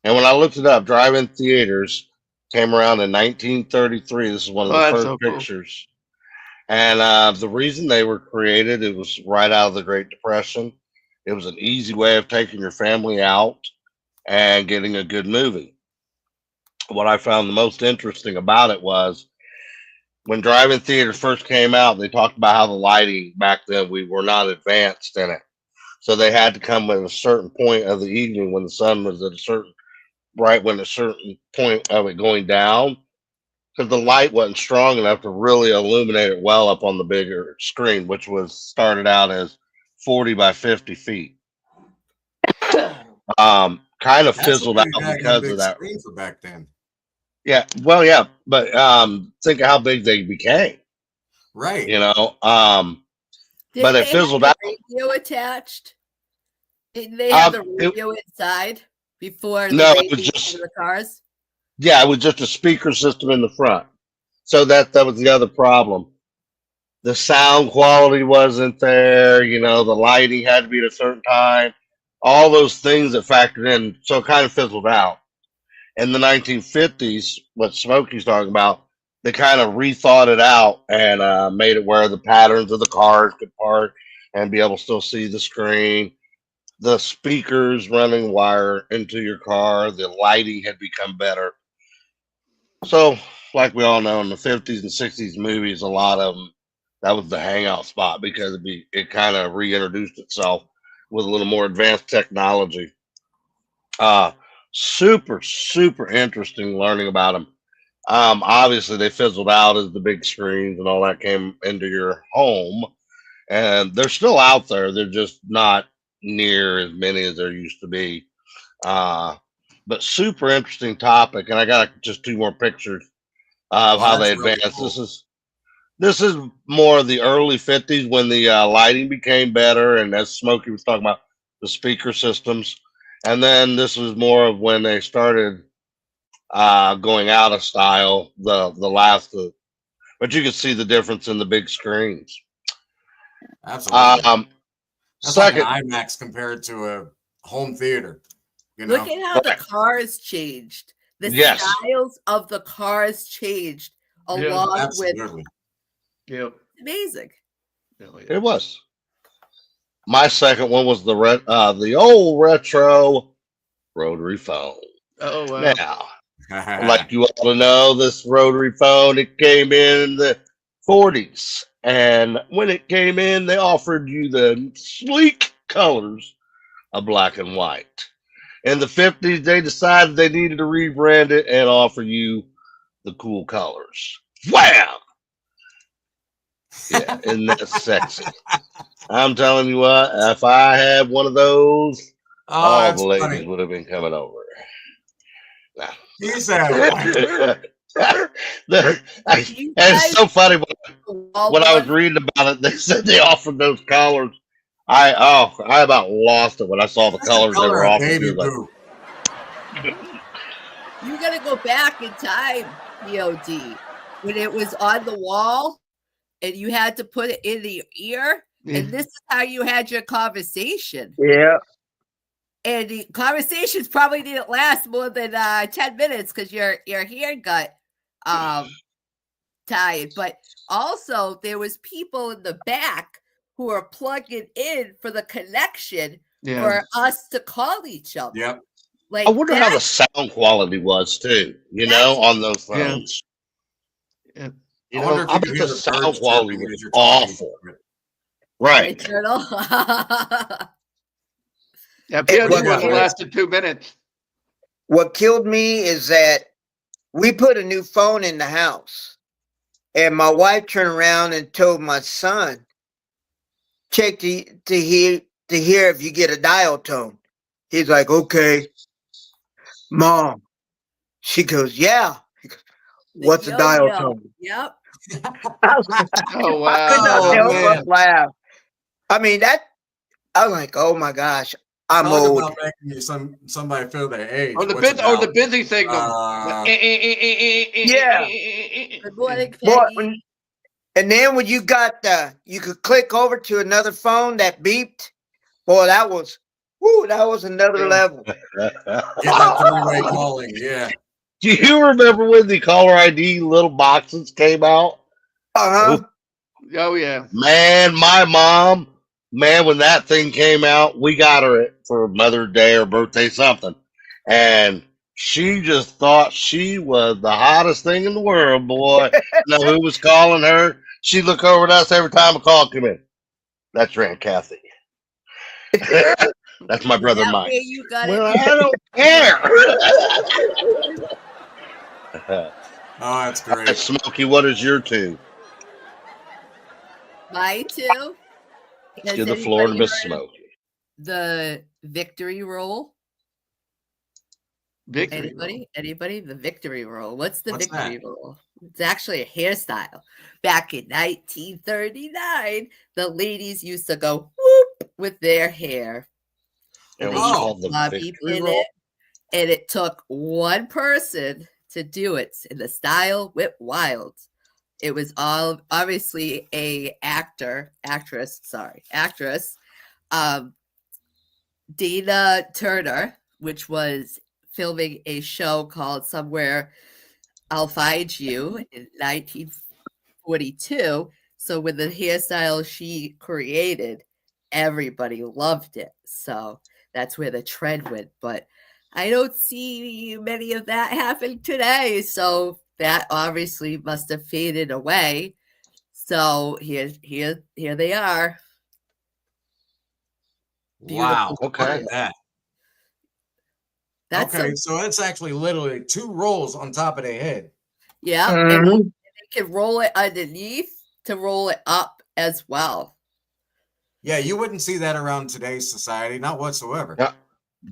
And when I looked it up, drive-in theaters came around in 1933. This is one of the that's first so cool. pictures. And the reason they were created, it was right out of the Great Depression. It was an easy way of taking your family out and getting a good movie. What I found the most interesting about it was when drive-in theaters first came out, they talked about how the lighting back then, we were not advanced in it. So they had to come at a certain point of the evening when the sun was at a certain point of it going down, because the light wasn't strong enough to really illuminate it well up on the bigger screen, which was started out as 40 by 50 feet. Kind of fizzled out because of that. Screen for back then. Yeah, well, yeah, but think of how big they became. Right. But it fizzled out. Radio attached. They had the radio inside before the No, radio it was just in the cars. Yeah, it was just a speaker system in the front. So that was the other problem. The sound quality wasn't there. The lighting had to be at a certain time. All those things that factored in. So it kind of fizzled out. In the 1950s, what Smokey's talking about, they kind of rethought it out and made it where the patterns of the cars could park and be able to still see the screen. The speakers running wire into your car, the lighting had become better. So, like we all know, in the 50s and 60s movies, a lot of them, that was the hangout spot because it kind of reintroduced itself with a little more advanced technology. Super, super interesting learning about them. Obviously, they fizzled out as the big screens and all that came into your home, and they're still out there. They're just not near as many as there used to be. But super interesting topic, and I got just 2 more pictures of how they advanced. Really cool. This is more of the early 50s when the lighting became better, and as Smokey was talking about, the speaker systems. And then this was more of when they started going out of style, the last of, but you can see the difference in the big screens. Absolutely. That's Second, like an IMAX compared to a home theater. Look at how the cars changed. The styles of the cars changed along with. Yep. Amazing. It was. My second one was the old retro rotary phone. Oh wow! Now, I'd like you all to know, this rotary phone, it came in the 40s, and when it came in, they offered you the sleek colors of black and white. In the 50s, they decided they needed to rebrand it and offer you the cool colors. Wham! Yeah, isn't that sexy? I'm telling you what, if I had one of those, all the ladies would have been coming over. Now, he said, And it's so funny when I was reading about it. They said they offered those collars. I about lost it when I saw the colors they were offering. Baby boo. You got to go back in time, POD, when it was on the wall and you had to put it in your ear, and this is how you had your conversation. Yeah. And the conversations probably didn't last more than 10 minutes because your hair got tired. But also there was people in the back who are plugging in for the connection for us to call each other. Yep. Like I wonder how the sound quality was too. You know, on those phones. Yeah. You know, I bet the sound quality was awful. Right. Yeah, POD only lasted 2 minutes. What killed me is that we put a new phone in the house, and my wife turned around and told my son, check to hear if you get a dial tone. He's like, okay. Mom. She goes, yeah. He goes, what's a dial tone? Yep. Oh, wow. I could not help but laugh. I mean, I'm like, oh my gosh, I'm old. About making somebody feel their age. Or the busy signal. Yeah. Boy, and then when you got you could click over to another phone that beeped. Boy, that was another level. that three-way calling, yeah. Do you remember when the caller ID little boxes came out? Uh-huh. Oh yeah. Man, my mom, when that thing came out, we got her it for Mother's Day or birthday something. And she just thought she was the hottest thing in the world, boy. You know who was calling her? She'd look over at us every time a call came in. That's Aunt Kathy. That's my brother Mike. I don't care. Oh, that's great. Smokey, what is your two? My two? Give the floor to Miss Smokey. The victory roll. Victory Anybody? The victory roll. What's the victory roll? It's actually a hairstyle. Back in 1939, the ladies used to go whoop with their hair. It was called the victory roll. And it took one person to do it in the style Whip Wild. It was all obviously a actress. Dana Turner, which was filming a show called Somewhere I'll Find You in 1942. So with the hairstyle she created, everybody loved it. So that's where the trend went. But I don't see many of that happen today. So that obviously must have faded away. So here they are. Wow. Okay. That's okay. So it's actually literally two rolls on top of their head. Yeah. And they can roll it underneath to roll it up as well. Yeah, you wouldn't see that around today's society, not whatsoever.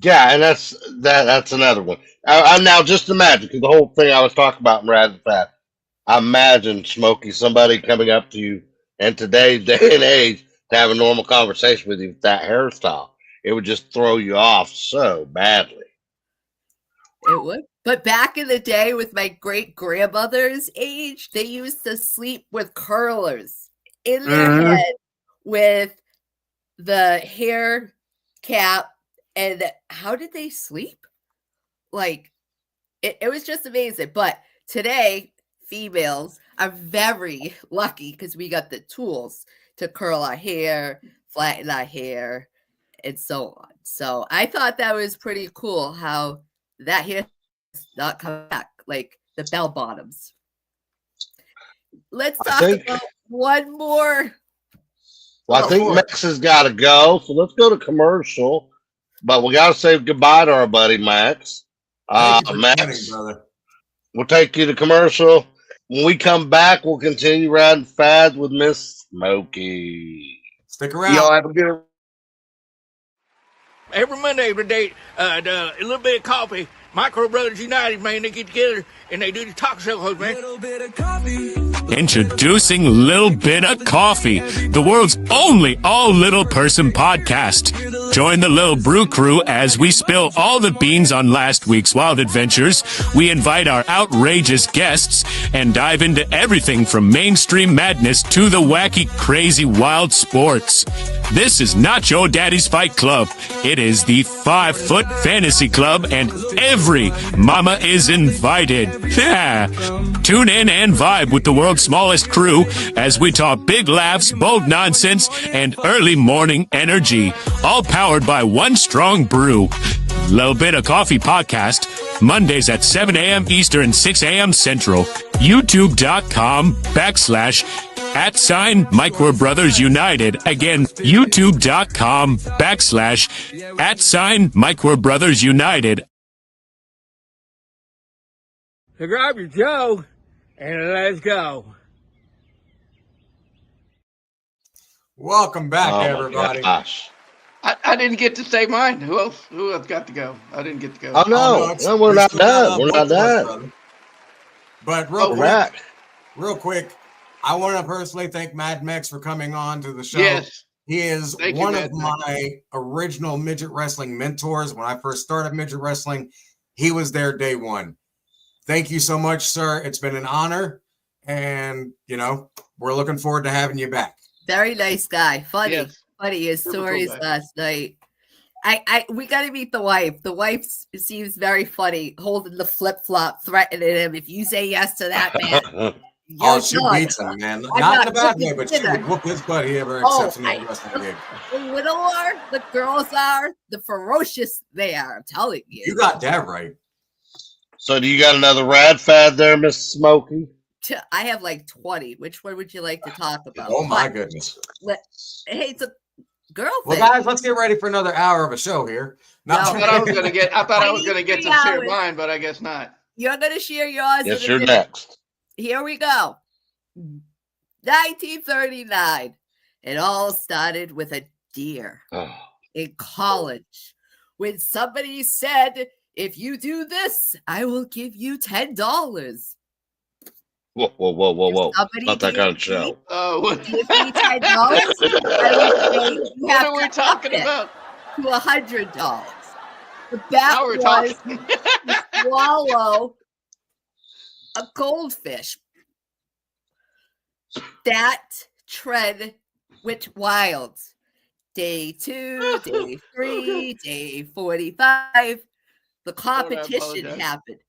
Yeah, and that's another one. Now just imagine, because the whole thing I was talking about in Radds And Fads, I imagine, Smokey, somebody coming up to you in today's day and age to have a normal conversation with you with that hairstyle. It would just throw you off so badly. It would. But back in the day with my great-grandmother's age, they used to sleep with curlers in their head with the hair cap. And how did they sleep? Like, it was just amazing. But today, females are very lucky because we got the tools to curl our hair, flatten our hair, and so on. So I thought that was pretty cool how that hair is not coming back, like the bell bottoms. Let's talk about one more. Well, I think Max has got to go, so let's go to commercial. But we got to say goodbye to our buddy Max. Max, we'll take you to commercial. When we come back, we'll continue riding fads with Miss Smokey. Stick around. Y'all have a good. Every Monday, every day, a little bit of coffee Micro Brothers United, man, they get together and they do the talk shows, man. Introducing Little Bit of Coffee, the world's only all-little person podcast. Join the Little Brew Crew as we spill all the beans on last week's wild adventures. We invite our outrageous guests and dive into everything from mainstream madness to the wacky, crazy, wild sports. This is not your daddy's fight club. It is the 5-Foot Fantasy Club, and every mama is invited. Yeah. Tune in and vibe with the world's smallest crew as we talk big laughs, bold nonsense, and early morning energy. All powered by one strong brew. Little Bit of Coffee podcast, Mondays at 7 a.m. Eastern, 6 a.m. Central. YouTube.com/@Micro Brothers United. Again, YouTube.com/@Micro Brothers United. So grab your Joe and let's go. Welcome back, everybody. I didn't get to say mine. Who else got to go? I didn't get to go. Oh, no. No, we're not done. We're not done. But real quick, I want to personally thank Mad Mex for coming on to the show. Yes. He is Thank one you, of Mad my original midget wrestling mentors. When I first started midget wrestling, he was there day one. Thank you so much, sir. It's been an honor. And, we're looking forward to having you back. Very nice guy. Funny. Yes. Funny. His stories last night. We got to meet the wife. The wife seems very funny, holding the flip-flop, threatening him. If you say yes to that man, she beats him, man. Not in a bad way, but she would whoop his butt. He ever accepts another wrestling gig. The littler the girls are, the ferocious they are. I'm telling you. You got that right. So do you got another rad fad there, Miss Smokey? I have like 20. Which one would you like to talk about? Oh, my goodness. Hey, it's a girl Well, thing. guys, let's get ready for another hour of a show here. I thought I was going to get to share mine, but I guess not. You're going to share yours. Yes, you're next. Here we go. 1939. It all started with a deer in college when somebody said, if you do this, I will give you $10. Whoa. Not that kind of show. What Give me $10. What are we talking about? To $100. The bet Now we're was talking. to swallow a goldfish. That trend went wild. Day 2, day 3, day 45. The competition happened.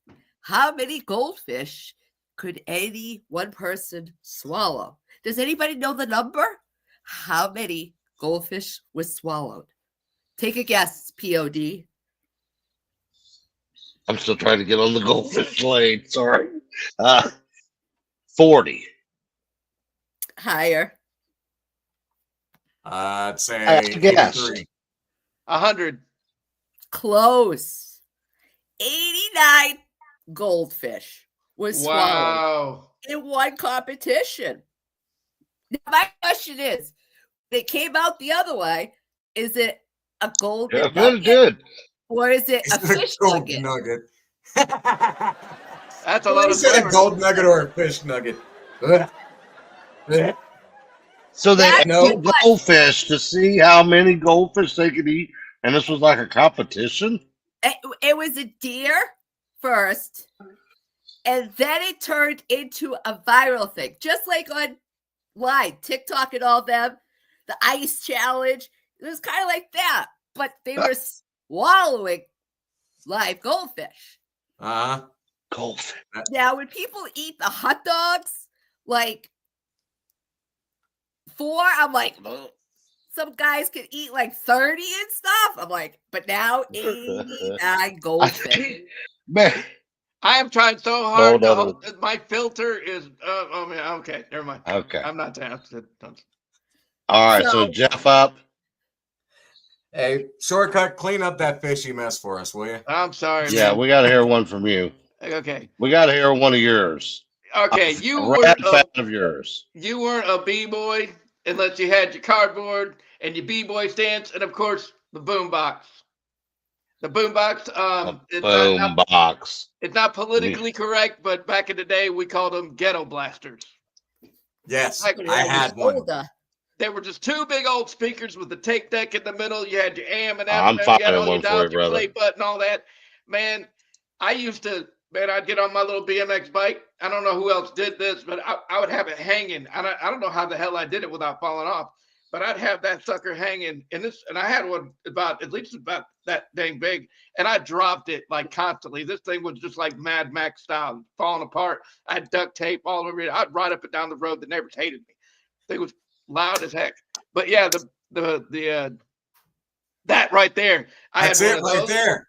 How many goldfish could any one person swallow? Does anybody know the number? How many goldfish was swallowed? Take a guess, POD. I'm still trying to get on the goldfish lane. Sorry. 40. Higher. I'd say I guess. 83. 100. Close. 89 goldfish was swallowed in one competition. Now, my question is, it came out the other way. Is it a gold nugget? Or is it a fish nugget? That's a lot of Is it a gold nugget or a fish nugget? So they ate goldfish to see how many goldfish they could eat, and this was like a competition? It was a deer first, and then it turned into a viral thing, just like online, TikTok and all them, the ice challenge. It was kind of like that, but they were swallowing live goldfish. Goldfish. Now, when people eat the hot dogs, like 4, I'm like, ugh. Some guys can eat like 30 and stuff. I'm like, but now 89 goldfish. Man, I am trying so hard. My filter is. Okay, never mind. Okay. I'm not down. All right, so Jeff up. Hey, shortcut, clean up that fishy mess for us, will you? I'm sorry. Yeah, man. we got to hear one from you. Okay. We got to hear one of yours. Okay, You were a fan of yours. You weren't a b-boy unless you had your cardboard and your b-boy stance, and of course the boom box. The boombox. Boombox. It's not politically correct, but back in the day, we called them ghetto blasters. Yes, I had one. They were just two big old speakers with the tape deck in the middle. You had your AM and FM. I'm You had finding all your one for dials, you, your brother. play button, all that. Man, I'd get on my little BMX bike. I don't know who else did this, but I would have it hanging. I don't know how the hell I did it without falling off, but I'd have that sucker hanging. And I had one at least about that dang big, and I dropped it like constantly. This thing was just like Mad Max style, falling apart. I had duct tape all over it. I'd ride up and down the road. The neighbors hated me. It was loud as heck. But yeah, the that right there. That's I had it one of right those. there.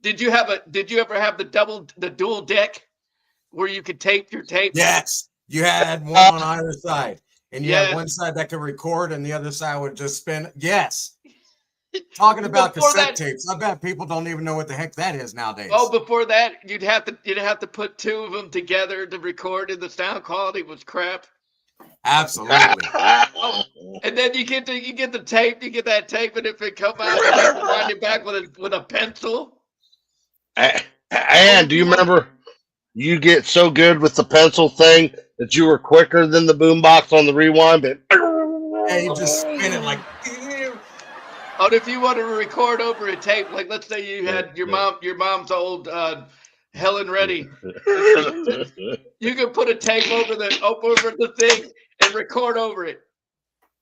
Did you ever have the dual deck where you could tape your tape? Yes. You had one on either side. And you had one side that could record and the other side would just spin. Yes. Talking about cassette tapes. I bet people don't even know what the heck that is nowadays. Oh, before that, you'd have to put two of them together to record, and the sound quality was crap. Absolutely. And then you get the tape, you get that tape, and if it come out, you have to wind it back with a pencil. And do you remember you get so good with the pencil thing that you were quicker than the boombox on the rewind? But yeah, you just spin it like. Oh, if you wanted to record over a tape, like let's say you had your mom's old Helen Reddy, you could put a tape over the thing and record over it.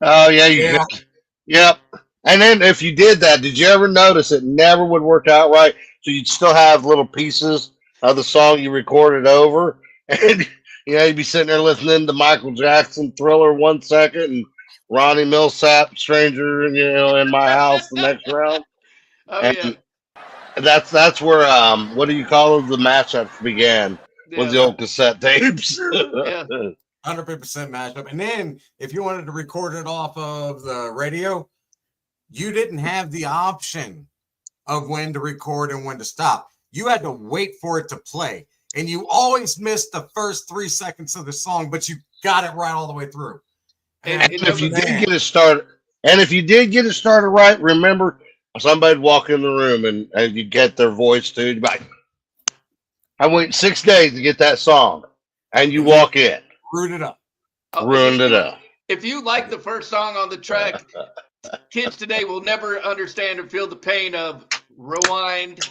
Oh yeah, you could. Yep. And then if you did that, did you ever notice it never would work out right? So you'd still have little pieces of the song you recorded over, and you'd be sitting there listening to Michael Jackson Thriller 1 second and Ronnie Millsap Stranger, in my house the next round. Oh and that's where what do you call it? The matchups began with the old cassette tapes. 100% mashup. And then if you wanted to record it off of the radio, you didn't have the option of when to record and when to stop. You had to wait for it to play. And you always missed the first 3 seconds of the song, but you got it right all the way through. And if you did get it started, right, remember somebody'd walk in the room and you'd get their voice too. You'd be like, I waited 6 days to get that song. And you walk in. Ruined it up. Ruined it up. If you like the first song on the track, kids today will never understand or feel the pain of rewind.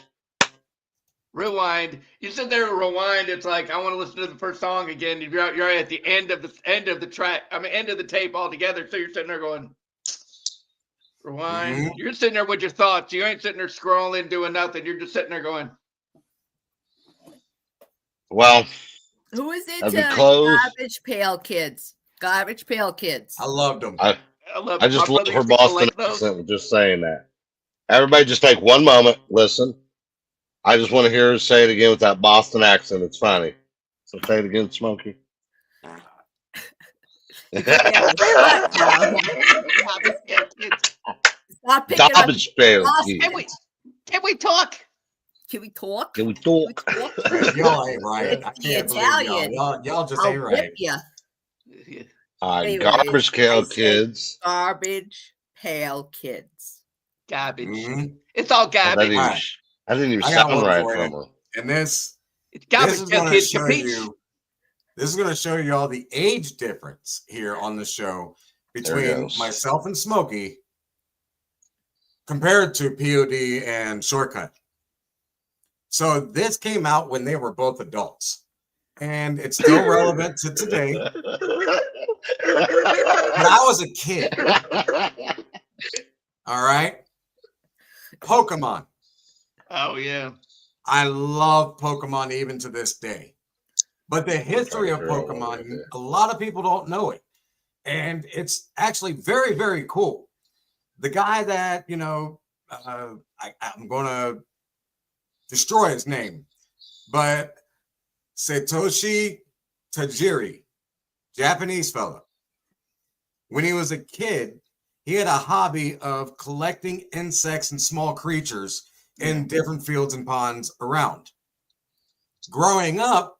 You sit there and rewind. It's like I want to listen to the first song again. You're at the end of the track. End of the tape altogether. So you're sitting there going rewind. Mm-hmm. You're sitting there with your thoughts. You ain't sitting there scrolling, doing nothing. You're just sitting there going. Well, who is into Garbage Pail Kids? Garbage Pail Kids. I loved them. I just love her Boston accent with just saying that. Everybody just take one moment, listen. I just want to hear her say it again with that Boston accent. It's funny. So say it again, Smokey. Garbage Pail. Can we talk? Can we talk? Can we talk? Y'all ain't right. I can't Italian. Y'all just ain't right. Garbage Pail Kids. Garbage Pail Kids. Garbage. Mm-hmm. It's all garbage. I didn't even sound right from her. And this is going to show you. This is going to show you all the age difference here on the show between myself and Smokey compared to POD and Shortcut. So this came out when they were both adults, and it's still relevant to today. But I was a kid. All right. Pokemon. Oh, yeah. I love Pokemon even to this day. But the history of Pokemon, a lot of people don't know it. And it's actually very, very cool. The guy that, I'm going to destroy his name, but Satoshi Tajiri, Japanese fella. When he was a kid, he had a hobby of collecting insects and small creatures in different fields and ponds around. Growing up,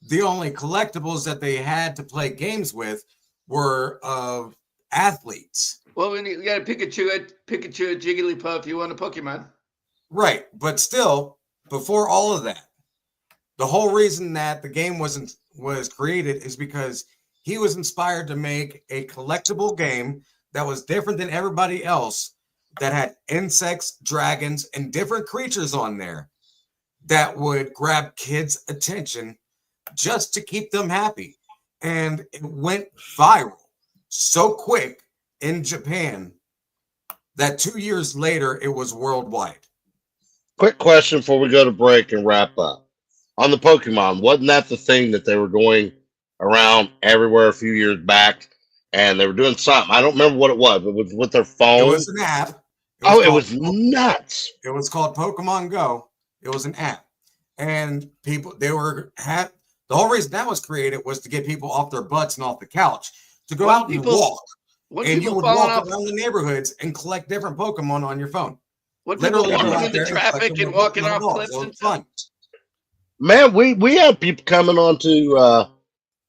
the only collectibles that they had to play games with were of athletes. Well, when you got a Pikachu, a Jigglypuff, you want a Pokemon. Right. But still, before all of that, the whole reason that the game was created is because he was inspired to make a collectible game that was different than everybody else, that had insects, dragons, and different creatures on there that would grab kids' attention just to keep them happy. And it went viral so quick in Japan that 2 years later, it was worldwide. Quick question before we go to break and wrap up. On the Pokemon, wasn't that the thing that they were going around everywhere a few years back? And they were doing something. I don't remember what it was, but with their phone. It was an app. It was nuts. It was called Pokemon Go. It was an app. And people, the whole reason that was created was to get people off their butts and off the couch to go out and walk. And you would walk around the neighborhoods and collect different Pokemon on your phone. Literally going into traffic and walking off cliffs and fun. Man, we had people coming onto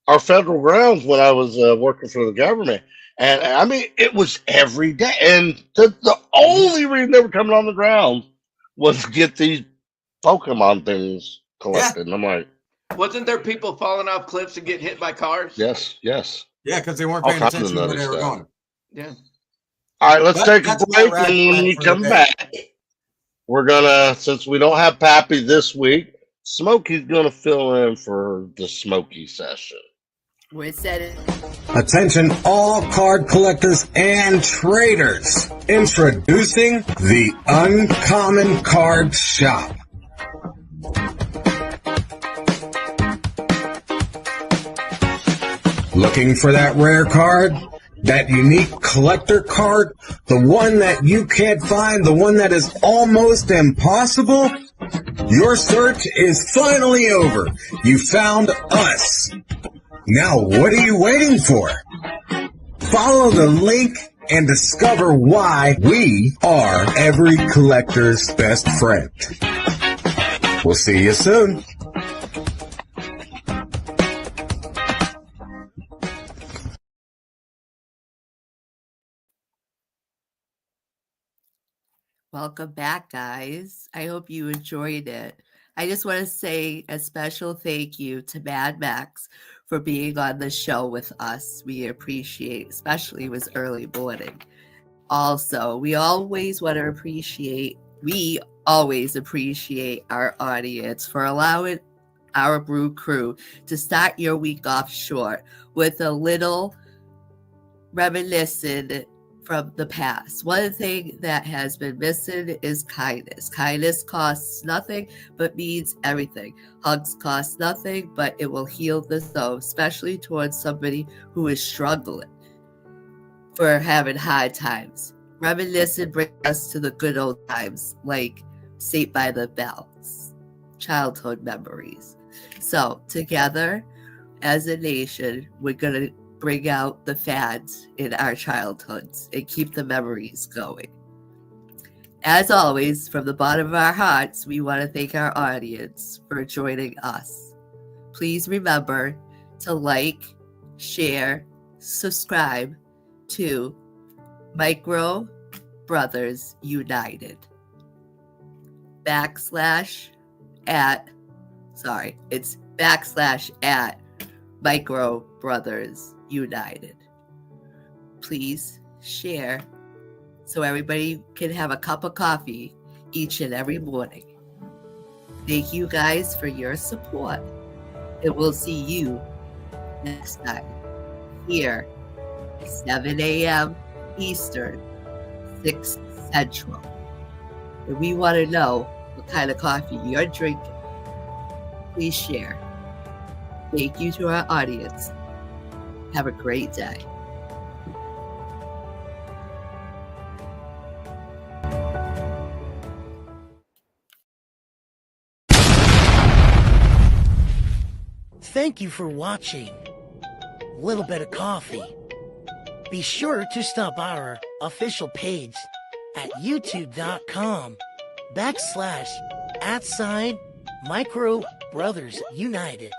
our federal grounds when I was working for the government. And I mean, it was every day. And the only reason they were coming on the ground was to get these Pokemon things collected. Yeah. And I'm like, wasn't there people falling off cliffs and getting hit by cars? Yes. Yeah, because they weren't paying attention to where they were going. Yeah. All right, let's take a break. And when we come back, we're going to, since we don't have Pappy this week, Smokey's going to fill in for the Smokey session. We said it. Attention all card collectors and traders. Introducing the Uncommon Card Shop. Looking for that rare card? That unique collector card? The one that you can't find? The one that is almost impossible? Your search is finally over. You found us. Now, what are you waiting for? Follow the link and discover why we are every collector's best friend. We'll see you soon. Welcome back, guys. I hope you enjoyed it. I just want to say a special thank you to Mad Max for being on the show with us. We appreciate, especially it was early morning. Also, we always appreciate our audience for allowing our Brew Crew to start your week off short with a little reminiscent from the past. One thing that has been missing is kindness. Kindness costs nothing, but means everything. Hugs cost nothing, but it will heal the soul, especially towards somebody who is struggling for having hard times. Reminiscing brings us to the good old times, like Saved by the Bells, childhood memories. So together, as a nation, we're going to bring out the fads in our childhoods and keep the memories going. As always, from the bottom of our hearts, we want to thank our audience for joining us. Please remember to like, share, subscribe to Micro Brothers United. /at Micro Brothers United. Please share so everybody can have a cup of coffee each and every morning. Thank you guys for your support, and we'll see you next time here at 7 a.m. Eastern, 6 Central. And we want to know what kind of coffee you're drinking. Please share. Thank you to our audience. Have a great day. Thank you for watching Little Bit of Coffee. Be sure to stop by our official page at youtube.com/@Micro Brothers United.